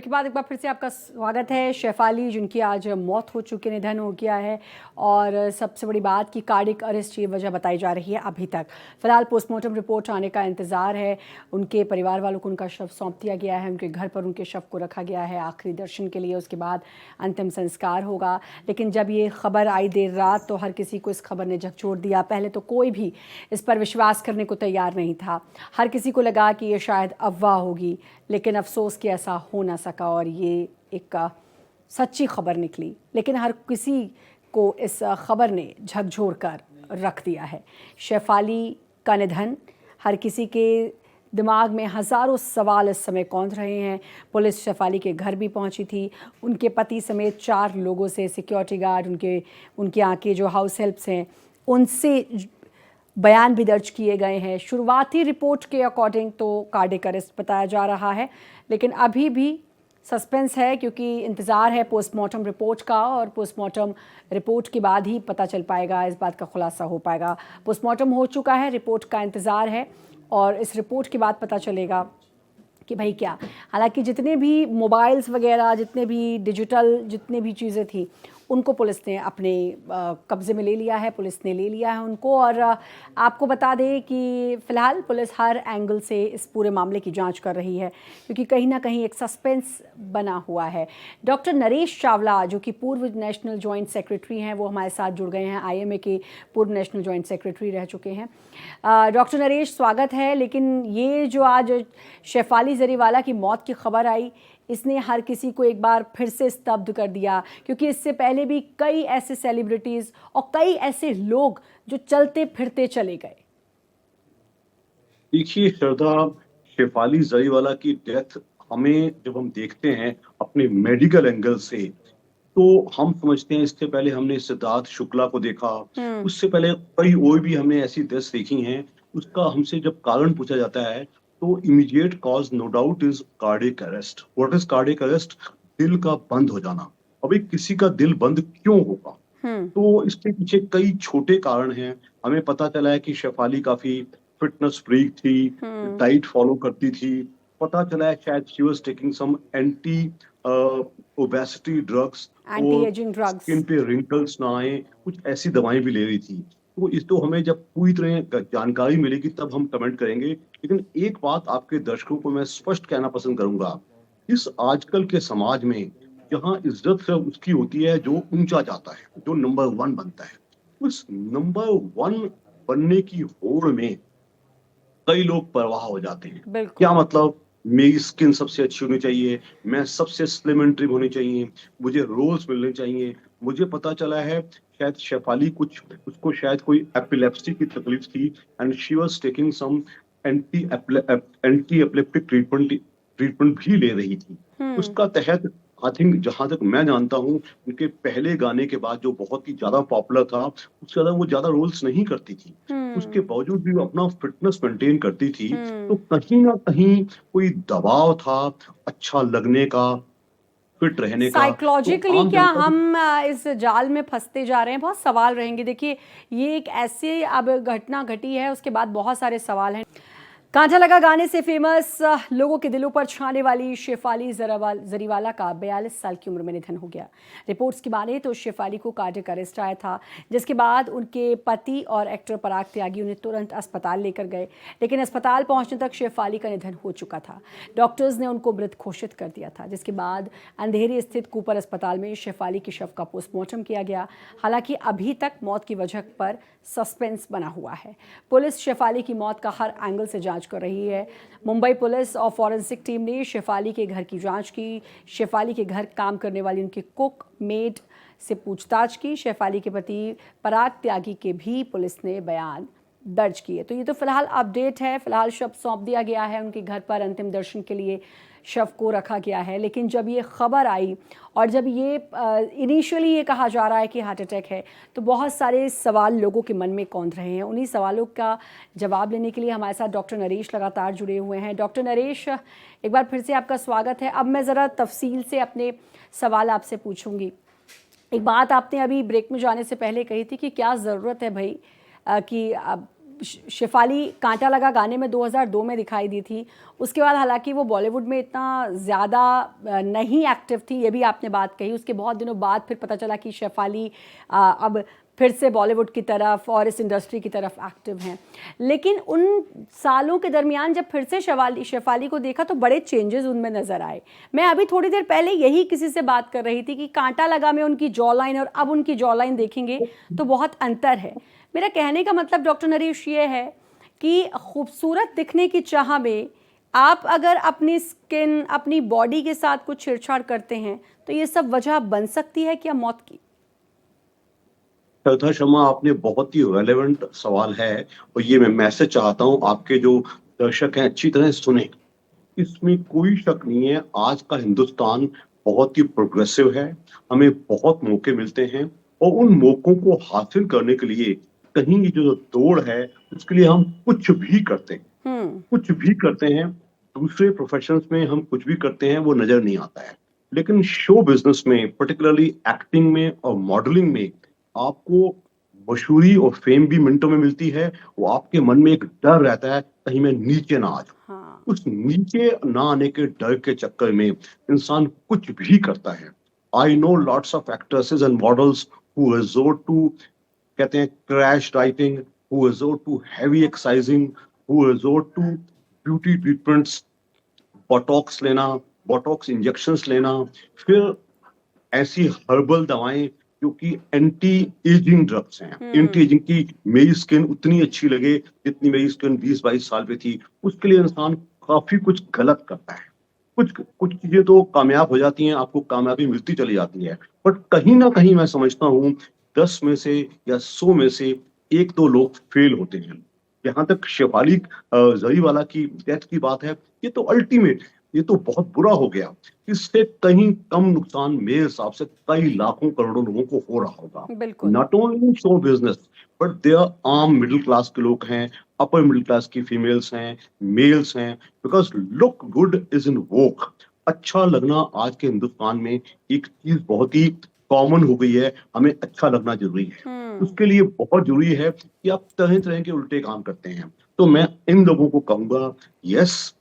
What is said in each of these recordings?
Break के बाद एक बार फिर से आपका स्वागत है। शेफाली जिनकी आज मौत हो चुकी है, निधन हो गया है, और सबसे बड़ी बात कि कार्डिक अरेस्ट की वजह बताई जा रही है अभी तक। फिलहाल पोस्टमार्टम रिपोर्ट आने का इंतज़ार है। उनके परिवार वालों को उनका शव सौंप दिया गया है, उनके घर पर उनके शव को रखा गया है आखिरी दर्शन के लिए। उसके बाद अंतिम संस्कार होगा। लेकिन जब ये खबर आई देर रात तो हर किसी को इस खबर ने झकझोर दिया। पहले तो कोई भी इस पर विश्वास करने को तैयार नहीं था। हर किसी को लगा कि ये शायद अफवाह होगी, लेकिन अफसोस कि ऐसा हो ना सका और ये एक सच्ची खबर निकली। लेकिन हर किसी को इस खबर ने झकझोर कर रख दिया है। शेफाली का निधन, हर किसी के दिमाग में हज़ारों सवाल इस समय कौंध रहे हैं। पुलिस शेफाली के घर भी पहुंची थी। उनके पति समेत 4 लोगों से, सिक्योरिटी गार्ड, उनके यहाँ के जो हाउस हेल्प्स हैं, उनसे बयान भी दर्ज किए गए हैं। शुरुआती रिपोर्ट के अकॉर्डिंग तो कार्डिक अरेस्ट बताया जा रहा है, लेकिन अभी भी सस्पेंस है क्योंकि इंतज़ार है पोस्टमार्टम रिपोर्ट का, और पोस्टमार्टम रिपोर्ट के बाद ही पता चल पाएगा, इस बात का खुलासा हो पाएगा। पोस्टमार्टम हो चुका है, रिपोर्ट का इंतज़ार है और इस रिपोर्ट के बाद पता चलेगा कि भाई क्या। हालांकि जितने भी मोबाइल्स वगैरह, जितने भी डिजिटल जितने भी चीज़ें थी, उनको पुलिस ने अपने कब्ज़े में ले लिया है, पुलिस ने ले लिया है उनको। और आपको बता दें कि फ़िलहाल पुलिस हर एंगल से इस पूरे मामले की जांच कर रही है, क्योंकि कहीं ना कहीं एक सस्पेंस बना हुआ है। डॉक्टर नरेश चावला जो कि पूर्व नेशनल जॉइंट सेक्रेटरी हैं, वो हमारे साथ जुड़ गए हैं। IMA के पूर्व नेशनल जॉइंट सेक्रेटरी रह चुके हैं। डॉक्टर नरेश, स्वागत है। लेकिन ये जो आज शेफाली जरीवाला की मौत की खबर आई, इसने हर किसी को एक बार फिर से स्तब्ध कर दिया, क्योंकि इससे पहले भी कई ऐसे सेलिब्रिटीज और कई ऐसे लोग जो चलते फिरते चले गए। देखिए श्रद्धा, शेफाली जरीवाला की डेथ हमें जब हम देखते हैं अपने मेडिकल एंगल से, तो हम समझते हैं। इससे पहले हमने सिद्धार्थ शुक्ला को देखा, उससे पहले कई और भी हमने ऐसी डेथ्स देखी हैं। उसका हमसे जब कारण पूछा जाता है तो immediate cause no doubt is cardiac arrest. What is cardiac arrest? दिल का बंद हो जाना। अभी किसी का दिल बंद क्यों होगा? तो इसके पीछे कई छोटे कारण हैं। हमें पता चला है कि शेफाली काफी फिटनेस फ्रीक थी, डाइट फॉलो करती थी। पता चला है शायद she was taking some anti obesity drugs, anti और एजिंग ड्रग्स। स्किन पे रिंकल्स ना आए, कुछ ऐसी दवाएं भी ले रही थी। तो इस तो हमें जब पूरी तरह जानकारी मिलेगी तब हम कमेंट करेंगे। लेकिन एक बात आपके दर्शकों को मैं स्पष्ट कहना पसंद करूंगा। इस आजकल के समाज में जहाँ इज्जत सिर्फ उसकी होती है जो ऊंचा जाता है, जो नंबर 1 बनता है। उस नंबर 1 बनने की होड़ में कई लोग परवाह हो जाते हैं। क्या बिल्कुल। मतलब? मेरी स्किन सबसे अच्छी होनी चाहिए, मैं सबसे स्लिम एंड ट्रिम होनी चाहिए, मुझे रोल्स मिलने चाहिए। मुझे पता चला है शायद शेफाली कुछ उसको शायद कोई एपिलेप्सी की तकलीफ थी, and she was taking some anti epileptic treatment भी ले रही थी। उसका तहत आई थिंक, जहां तक मैं जानता हूँ, उनके पहले गाने के बाद जो बहुत ही ज्यादा पॉपुलर था, उससे ज्यादा वो ज्यादा रोल्स नहीं करती थी। उसके बावजूद भी वो अपना फिटनेस मेंटेन करती थी। तो कहीं ना कहीं कोई दबाव था अच्छा लगने का, फिट रहने का। तो साइकोलॉजिकली आम क्या जनता भी हम इस जाल में फंसते जा रहे हैं? बहुत सवाल रहेंगे। देखिए, ये एक ऐसे अब घटना घटी है, उसके बाद बहुत सारे सवाल हैं। कांटा लगा गाने से फेमस लोगों के दिलों पर छाने वाली शेफाली जरीवाला का 42 साल की उम्र में निधन हो गया। रिपोर्ट्स की माने तो शेफाली को कार्डियक अरेस्ट आया था, जिसके बाद उनके पति और एक्टर पराग त्यागी उन्हें तुरंत अस्पताल लेकर गए, लेकिन अस्पताल पहुंचने तक शेफाली का निधन हो चुका था। डॉक्टर्स ने उनको मृत घोषित कर दिया था, जिसके बाद अंधेरी स्थित कूपर अस्पताल में शेफाली के शव का पोस्टमार्टम किया गया। हालांकि अभी तक मौत की वजह पर सस्पेंस बना हुआ है। पुलिस शेफाली की मौत का हर एंगल से जांच कर रही है। मुंबई पुलिस और फॉरेंसिक टीम ने शेफाली के घर की जांच की। शेफाली के घर काम करने वाली उनकी कुक, मेड से पूछताछ की। शेफाली के पति पराग त्यागी के भी पुलिस ने बयान दर्ज किए। तो ये तो फिलहाल अपडेट है। फिलहाल शव सौंप दिया गया है उनके घर पर, अंतिम दर्शन के लिए शव को रखा गया है। लेकिन जब ये खबर आई और जब ये इनिशियली ये कहा जा रहा है कि हार्ट अटैक है, तो बहुत सारे सवाल लोगों के मन में कौंध रहे हैं। उन्हीं सवालों का जवाब लेने के लिए हमारे साथ डॉक्टर नरेश लगातार जुड़े हुए हैं। डॉक्टर नरेश, एक बार फिर से आपका स्वागत है। अब मैं ज़रा तफसील से अपने सवाल आपसे पूछूंगी। एक बात आपने अभी ब्रेक में जाने से पहले कही थी कि क्या ज़रूरत है भाई कि शेफाली कांटा लगा गाने में 2002 में दिखाई दी थी। उसके बाद हालांकि वो बॉलीवुड में इतना ज़्यादा नहीं एक्टिव थी, ये भी आपने बात कही। उसके बहुत दिनों बाद फिर पता चला कि शेफाली अब फिर से बॉलीवुड की तरफ और इस इंडस्ट्री की तरफ एक्टिव हैं। लेकिन उन सालों के दरमियान जब फिर से शेफाली को देखा तो बड़े चेंजेस उनमें नज़र आए। मैं अभी थोड़ी देर पहले यही किसी से बात कर रही थी कि कांटा लगा में उनकी जॉ लाइन और अब उनकी जॉ लाइन देखेंगे तो बहुत अंतर है। मेरा कहने का मतलब डॉक्टर नरेश ये है कि खूबसूरत दिखने की चाह में आप अगर अपनी स्किन, अपनी बॉडी के साथ कुछ छेड़छाड़ करते हैं तो ये सब वजह बन सकती है क्या मौत की? श्रद्धा शर्मा, आपने बहुत ही रेलेवेंट सवाल है और ये मैं मैसेज चाहता हूँ आपके जो दर्शक हैं अच्छी तरह सुने। इसमें कोई शक नहीं है, आज का हिंदुस्तान बहुत ही प्रोग्रेसिव है। हमें बहुत मौके मिलते हैं और उन मौकों को हासिल करने के लिए कहीं ये जो दौड़ है उसके लिए हम कुछ भी करते हैं, कुछ भी करते हैं। दूसरे प्रोफेशंस में हम कुछ भी करते हैं वो नजर नहीं आता है, लेकिन शो बिजनेस में पर्टिकुलरली एक्टिंग में और मॉडलिंग में आपको मशहूरी और फेम भी मिनटों में मिलती है। वो आपके मन में एक डर रहता है कहीं मैं नीचे ना आ जाऊं। हाँ। उस नीचे ना आने के डर के चक्कर में इंसान कुछ भी करता है। I know lots of actresses and models who resort to, कहते हैं, crash dieting, who resort to heavy exercising, who resort to beauty treatments, Botox लेना, बोटॉक्स इंजेक्शंस लेना, फिर ऐसी हर्बल दवाएं जो कि एंटी एजिंग ड्रग्स हैं। एंटी एजिंग की मेरी स्किन उतनी अच्छी लगे जितनी मेरी स्किन 20-22 साल पे थी, उसके लिए इंसान काफी कुछ गलत करता है। कुछ कुछ चीजें तो कामयाब हो जाती हैं, आपको कामयाबी मिलती चली जाती है, बट कहीं ना कहीं मैं समझता हूँ 10 में से या 100 में से 1-2 लोग फेल होते हैं। जहां तक शेफाली जरीवाला की डेथ की बात है, ये तो अल्टीमेट, ये तो बहुत बुरा हो गया। इससे कहीं कम नुकसान मेरे हिसाब से कई लाखों करोड़ों लोगों को हो रहा होगा। बिल्कुल। Not only show business but there आम मिडिल क्लास के लोग हैं, अपर मिडिल क्लास की फीमेल्स हैं, मेल्स हैं, because look good is in vogue. अच्छा लगना आज के हिंदुस्तान में एक चीज बहुत ही कॉमन हो गई है, हमें अच्छा लगना जरूरी है। उसके लिए बहुत जरूरी है कि आप तरह तरह के उल्टे काम करते हैं। तो मैं इन लोगों को कहूंगा, yes,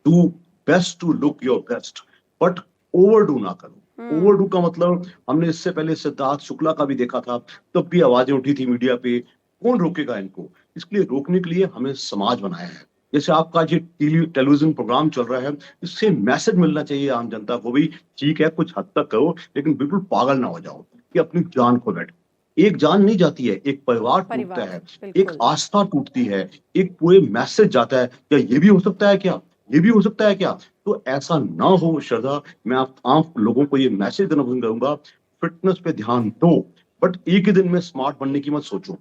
do best to look your best, but overdo ना करो। ओवरडू का मतलब हमने इससे पहले सिद्धार्थ शुक्ला का भी देखा था, तब भी आवाजें उठी थी मीडिया पे, कौन रोकेगा इनको? इसके लिए रोकने के लिए हमें समाज बनाया है। जैसे आपका जो टेलीविजन प्रोग्राम चल रहा है, इससे मैसेज मिलना चाहिए आम जनता को भी, ठीक है कुछ हद तक करो लेकिन बिल्कुल पागल ना हो जाओ कि अपनी जान खो बैठो। एक जान नहीं जाती है, एक परिवार टूटता है, एक आस्था टूटती है, एक पूरे मैसेज जाता है, क्या ये भी हो सकता है क्या, ये भी हो सकता है क्या? तो ऐसा ना हो श्रद्धा, मैं आप आम लोगों को ये मैसेज देना पसंद करूंगा, फिटनेस पे ध्यान दो, बट एक ही दिन में स्मार्ट बनने की मत सोचो।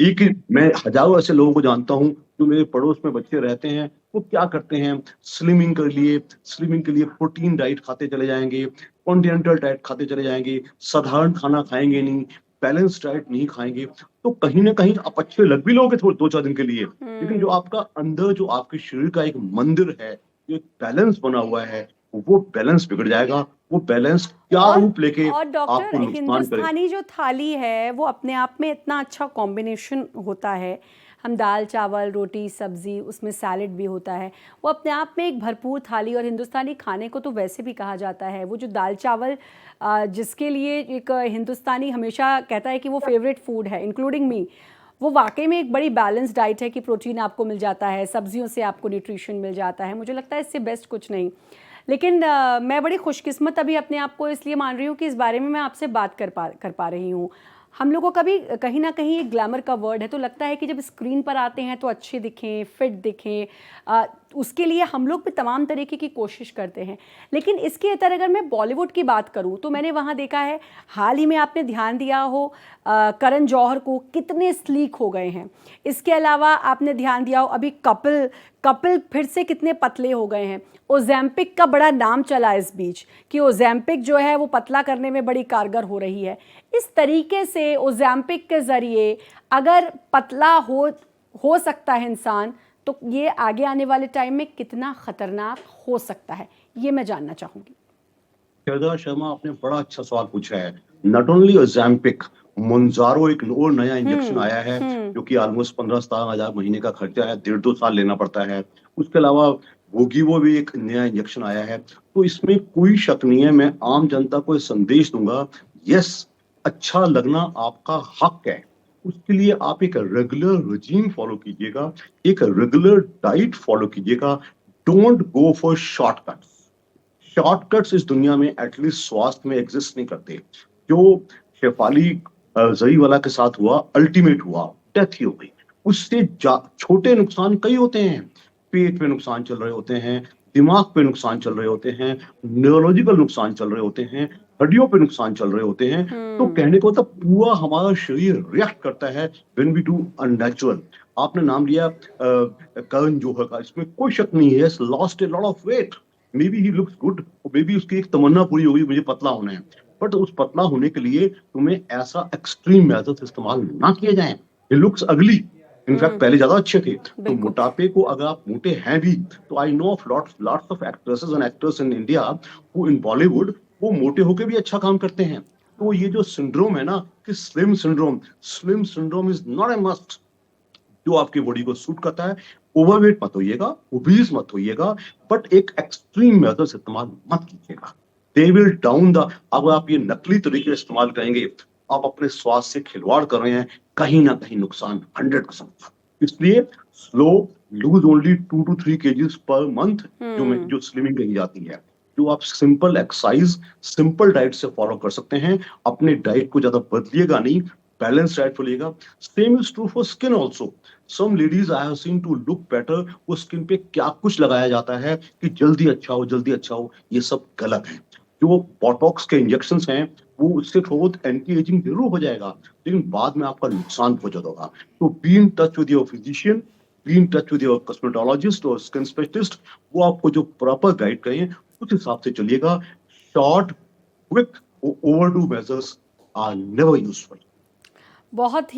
एक ही, मैं हजारों ऐसे लोगों को जानता हूँ जो मेरे पड़ोस में बच्चे रहते हैं, वो क्या करते हैं, स्लिमिंग के लिए प्रोटीन डाइट खाते चले जाएंगे, कॉन्टिनेंटल डाइट खाते चले जाएंगे, साधारण खाना खाएंगे नहीं, बैलेंस डाइट नहीं खाएंगे। तो कहीं ना कहीं आप अच्छे लग भी लोगे थोड़े 2-4 दिन के लिए, लेकिन जो आपका अंदर, जो आपके शरीर का एक मंदिर है, जो एक बैलेंस बना हुआ है, वो बैलेंस बिगड़ जाएगा। वो बैलेंस क्या रूप लेके और डॉक्टर, आपको नुकसान करे। हिंदुस्तानी जो थाली है वो अपने आप में इतना अच्छा कॉम्बिनेशन होता है। हम दाल चावल रोटी सब्जी, उसमें सैलेड भी होता है, वो अपने आप में एक भरपूर थाली। और हिंदुस्तानी खाने को तो वैसे भी कहा जाता है, वो जो दाल चावल जिसके लिए एक हिंदुस्तानी हमेशा कहता है कि वो फेवरेट फूड है, इंक्लूडिंग मी, वो वाकई में एक बड़ी बैलेंस डाइट है कि प्रोटीन आपको मिल जाता है, सब्जियों से आपको न्यूट्रिशन मिल जाता है। मुझे लगता है इससे बेस्ट कुछ नहीं। लेकिन मैं बड़ी खुशकिस्मत अभी अपने आप को इसलिए मान रही हूँ कि इस बारे में मैं आपसे बात कर पा रही हूँ। हम लोगों का भी कहीं ना कहीं एक ग्लैमर का वर्ड है, तो लगता है कि जब स्क्रीन पर आते हैं तो अच्छे दिखें, फिट दिखें, उसके लिए हम लोग भी तमाम तरीके की कोशिश करते हैं। लेकिन इसके इतर अगर मैं बॉलीवुड की बात करूं तो मैंने वहां देखा है, हाल ही में आपने ध्यान दिया हो करण जौहर को कितने स्लीक हो गए हैं। इसके अलावा आपने ध्यान दिया हो अभी कपिल फिर से कितने पतले हो गए हैं। ओज़ेम्पिक का बड़ा नाम चला इस बीच कि ओज़ेम्पिक जो है वो पतला करने में बड़ी कारगर हो रही है। इस तरीके से ओज़ेम्पिक के ज़रिए अगर पतला हो सकता है इंसान, तो ये आगे आने वाले टाइम में कितना खतरनाक हो सकता है, ये मैं जानना चाहूंगी। श्रद्धा शर्मा, आपने बड़ा अच्छा सवाल पूछा है। नॉट ओनली ओज़ेम्पिक, मोन्जारो एक और नया इंजेक्शन आया है जो कि ऑलमोस्ट 15-17 हजार महीने का खर्चा है, 1.5-2 साल लेना पड़ता है। उसके अलावा वो भी एक नया इंजेक्शन आया है। तो इसमें कोई शक नहीं है, मैं आम जनता को ये संदेश दूंगा, यस, अच्छा लगना आपका हक है। उसके लिए आप एक रेगुलर रजीम फॉलो कीजिएगा, एक रेगुलर डाइट फॉलो कीजिएगा। Don't go for shortcuts. Shortcuts इस दुनिया में एटलीस्ट स्वास्थ्य में एग्जिस्ट नहीं करते। जो शेफाली जरीवाला के साथ हुआ, अल्टीमेट हुआ, डेथ ही हो गई। उससे छोटे नुकसान कई होते हैं। पेट पे नुकसान चल रहे होते हैं, दिमाग पे नुकसान चल रहे होते हैं, न्यूरोलॉजिकल नुकसान चल रहे होते हैं, हड्डियों पे नुकसान चल रहे होते हैं। तो कहने को मतलब पूरा हमारा शरीर रिएक्ट करता है व्हेन वी डू अननेचुरल। आपने नाम लिया करण जौहर का, इसमें कोई शक नहीं है, lost a lot of weight. Maybe he looks good, maybe उसकी एक तमन्ना पूरी होगी, मुझे पतला होना है। बट उस पतला होने के लिए तुम्हें ऐसा एक्सट्रीम मेथड इस्तेमाल ना किए जाए। ये लुक्स अगली, इनफैक्ट पहले ज्यादा अच्छे थे। तो बिल्कुल। मोटापे को अगर आप मोटे हैं भी, तो I know of lots of actresses and actors in India who in Bollywood, वो मोटे होके भी अच्छा काम करते हैं। तो ये जो सिंड्रोम है ना कि slim syndrome is not a must जो आपकी बॉडी को सूट करता है। ओवरवेट मत होइएगा, ओबीज मत होइएगा, बट एक एक्सट्रीम मेथड इस्तेमाल मत कीजिएगा। दे विल डाउन द, अगर आप ये नकली तरीके इस्तेमाल करेंगे, आप अपने स्वास्थ्य से खिलवाड़ कर रहे हैं, कहीं ना कहीं नुकसान 100%। इसलिए slow, lose only 2 to 3 kgs per month, जो स्लिमिंग कही जाती है। जो आप सिंपल एक्सरसाइज, सिंपल डाइट से फॉलो कर सकते हैं। अपने डाइट को ज्यादा बदलिएगा नहीं, बैलेंस डाइट फॉलिएगा। Same is true for skin also. Some ladies I have seen to look better, वो स्किन पे क्या कुछ लगाया जाता है कि जल्दी अच्छा हो, जल्दी अच्छा हो। ये सब गलत है। जो बोटॉक्स के इंजेक्शन हैं, वो उससे थोड़ा बहुत एंटी एजिंग जरूर हो जाएगा, लेकिन बाद में आपका नुकसान बहुत ज्यादा होगा। तो be in touch with your physician, be in touch with your cosmetologist और स्किन स्पेशलिस्ट। वो आपको जो प्रॉपर गाइड करें, उस हिसाब से चलिएगा। Short, quick, overdo measures are never useful. बहुत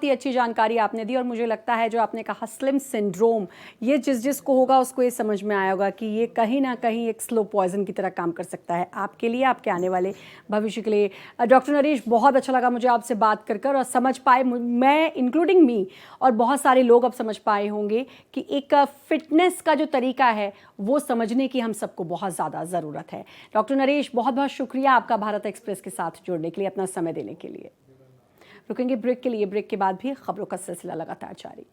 ही अच्छी जानकारी आपने दी। और मुझे लगता है जो आपने कहा स्लिम सिंड्रोम, ये जिसको होगा उसको ये समझ में आया होगा कि ये कहीं ना कहीं एक स्लो पॉइजन की तरह काम कर सकता है आपके लिए, आपके आने वाले भविष्य के लिए। डॉक्टर नरेश, बहुत अच्छा लगा मुझे आपसे बात कर और समझ पाए, मैं इंक्लूडिंग मी और बहुत सारे लोग अब समझ पाए होंगे कि एक फिटनेस का जो तरीका है वो समझने की हम सबको बहुत ज़्यादा ज़रूरत है। डॉक्टर नरेश, बहुत बहुत शुक्रिया आपका भारत एक्सप्रेस के साथ जुड़ने के लिए, अपना समय देने के लिए। रुकेंगे ब्रेक के लिए, ब्रेक के बाद भी खबरों का सिलसिला लगातार जारी।